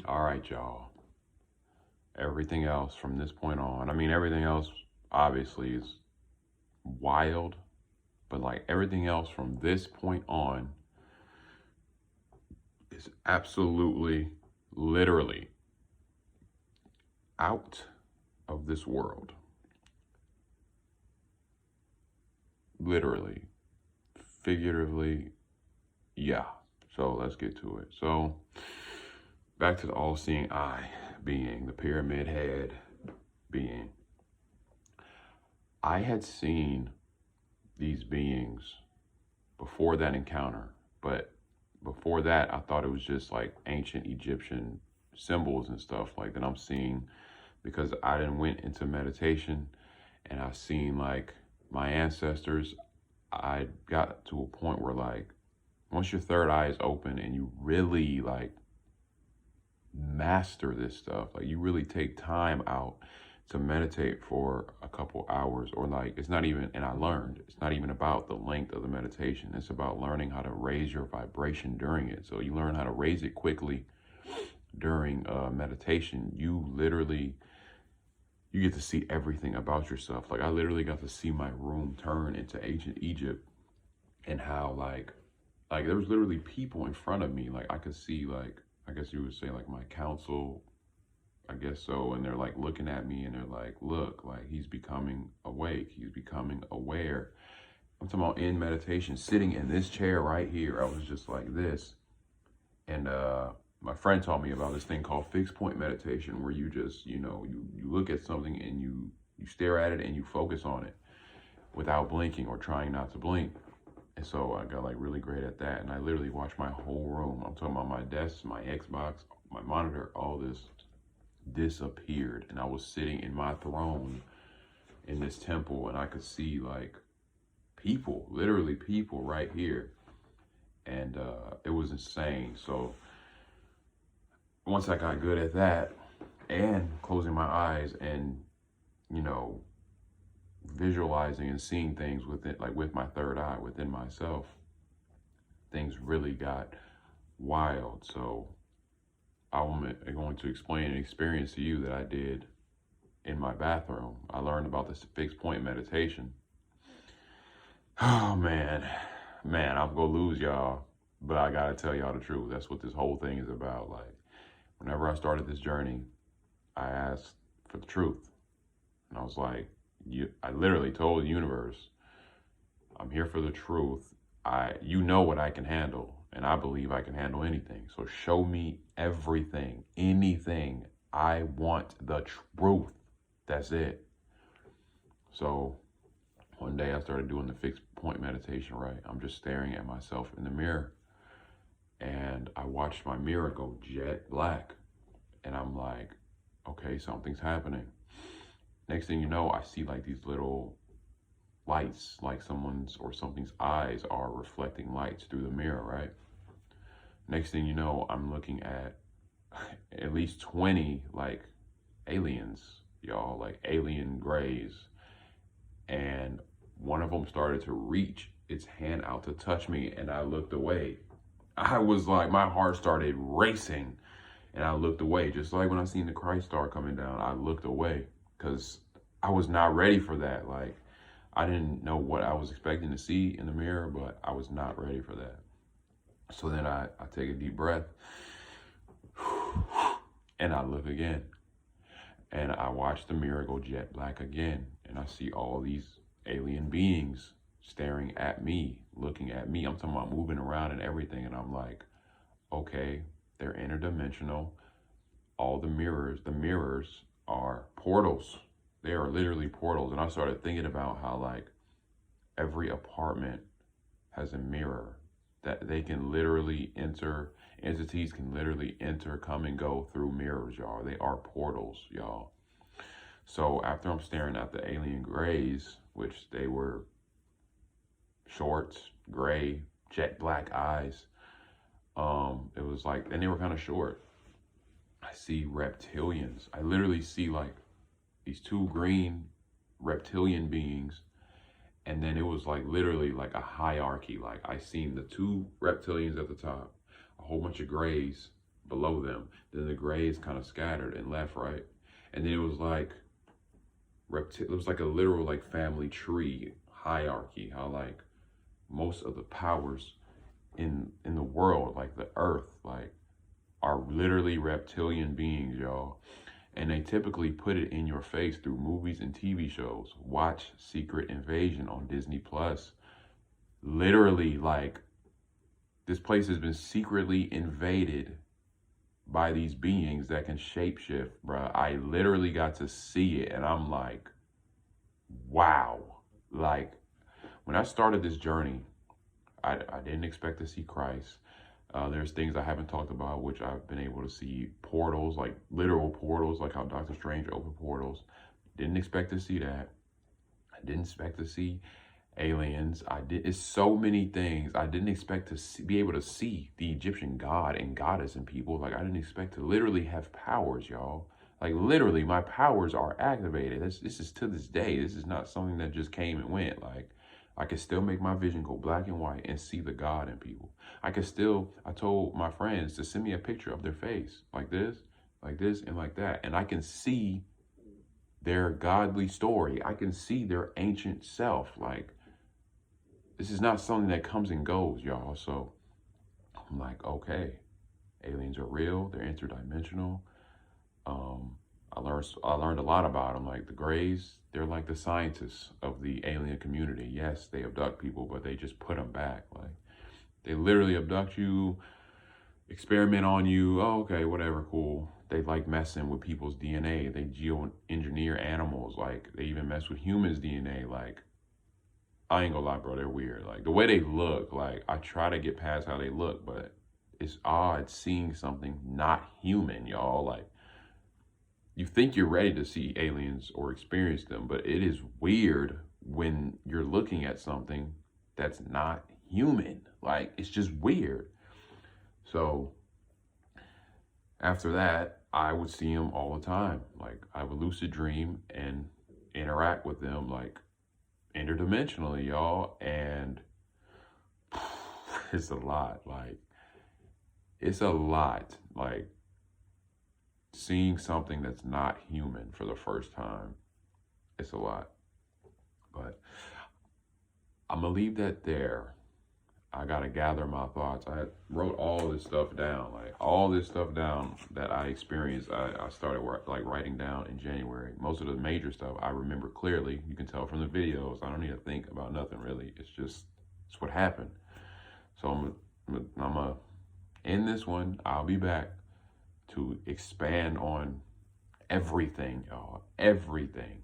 All right, y'all. Everything else from this point on, I mean, everything else obviously is wild, but like everything else from this point on is absolutely, literally out of this world. Literally, figuratively, yeah. So let's get to it. So back to the all-seeing eye being, the pyramid head being. I had seen these beings before that encounter, but before that, I thought it was just like ancient Egyptian symbols and stuff like that I'm seeing, because I didn't went into meditation and I've seen like my ancestors. I got to a point where like once your third eye is open and you really like master this stuff, like you really take time out to meditate for a couple hours, or like it's not even, and I learned it's not even about the length of the meditation, it's about learning how to raise your vibration during it. So you learn how to raise it quickly during meditation. You literally, you get to see everything about yourself. Like I literally got to see my room turn into ancient Egypt, and how like there was literally people in front of me. Like I could see, like I guess you would say like my council, I guess so. And they're like looking at me and they're like, look, like he's becoming awake. He's becoming aware. I'm talking about in meditation, sitting in this chair right here. I was just like this. And my friend taught me about this thing called fixed point meditation, where you just, you look at something and you stare at it and you focus on it without blinking or trying not to blink. And so I got like really great at that. And I literally watched my whole room. I'm talking about my desk, my Xbox, my monitor, all this disappeared. And I was sitting in my throne in this temple, and I could see like people, literally people right here. And it was insane. So once I got good at that and closing my eyes and, visualizing and seeing things within, like with my third eye within myself, things really got wild. So I'm going to explain an experience to you that I did in my bathroom. I learned about this fixed point meditation. Oh man, I'm gonna lose y'all, but I gotta tell y'all the truth. That's what this whole thing is about. Like, whenever I started this journey, I asked for the truth, and I was like, I literally told the universe, I'm here for the truth. You know what I can handle, and I believe I can handle anything. So show me everything, anything. I want the truth. That's it. So one day I started doing the fixed point meditation, right? I'm just staring at myself in the mirror, and I watched my mirror go jet black, and I'm like, okay, something's happening. Next thing you know, I see like these little lights, like someone's or something's eyes are reflecting lights through the mirror, right? Next thing you know, I'm looking at least 20 like aliens, y'all, like alien grays. And one of them started to reach its hand out to touch me, and I looked away. I was like, my heart started racing, and I looked away. Just like when I seen the Christ star coming down, I looked away because I was not ready for that. Like, I didn't know what I was expecting to see in the mirror, but I was not ready for that. So then I take a deep breath and I look again, and I watch the mirror go jet black again. And I see all these alien beings staring at me, looking at me. I'm talking about moving around and everything. And I'm like, okay, they're interdimensional. All the mirrors are portals. They are literally portals. And I started thinking about how like every apartment has a mirror that they can literally enter. Entities can literally enter, come and go through mirrors, y'all. They are portals, y'all. So after I'm staring at the alien grays, which they were short, gray, jet black eyes, it was like, and they were kind of short. I see reptilians. I literally see like these two green reptilian beings. And then it was like literally like a hierarchy. Like I seen the two reptilians at the top, a whole bunch of grays below them. Then the grays kind of scattered and left, right? And then it was like it was like a literal like family tree hierarchy. How like most of the powers in the world, like the earth, like are literally reptilian beings, y'all. And they typically put it in your face through movies and TV shows. Watch Secret Invasion on Disney Plus. Literally, like, this place has been secretly invaded by these beings that can shapeshift, bruh. I literally got to see it, and I'm like, wow. Like, when I started this journey, I didn't expect to see Christ. There's things I haven't talked about, which I've been able to see portals, like literal portals, like how Doctor Strange opened portals. Didn't expect to see that. I didn't expect to see aliens. It's so many things. I didn't expect to be able to see the Egyptian god and goddess and people. Like, I didn't expect to literally have powers, y'all. Like, literally, my powers are activated. This is to this day. This is not something that just came and went. Like, I can still make my vision go black and white and see the God in people. I told my friends to send me a picture of their face, like this, and like that. And I can see their godly story. I can see their ancient self. Like, this is not something that comes and goes, y'all. So I'm like, okay, aliens are real. They're interdimensional. I learned a lot about them. Like the Greys, they're like the scientists of the alien community. Yes, they abduct people, but they just put them back. Like, they literally abduct you, experiment on you. Oh, okay, whatever, cool. They like messing with people's DNA. They geoengineer animals. Like, they even mess with humans' DNA. Like, I ain't gonna lie, bro, they're weird. Like, the way they look, like, I try to get past how they look, but it's odd seeing something not human, y'all. Like, you think you're ready to see aliens or experience them, but it is weird when you're looking at something that's not human. Like, it's just weird. So after that, I would see them all the time. Like, I would lucid dream and interact with them, like, interdimensionally, y'all. And it's a lot. Like, it's a lot. Like, seeing something that's not human for the first time, it's a lot. But I'm gonna leave that there. I gotta gather my thoughts. I wrote all this stuff down, like all this stuff down that I experienced. I started like writing down in January. Most of the major stuff I remember clearly. You can tell from the videos. I don't need to think about nothing really. It's what happened. So I'm gonna end this one. I'll be back to expand on everything, y'all. Everything.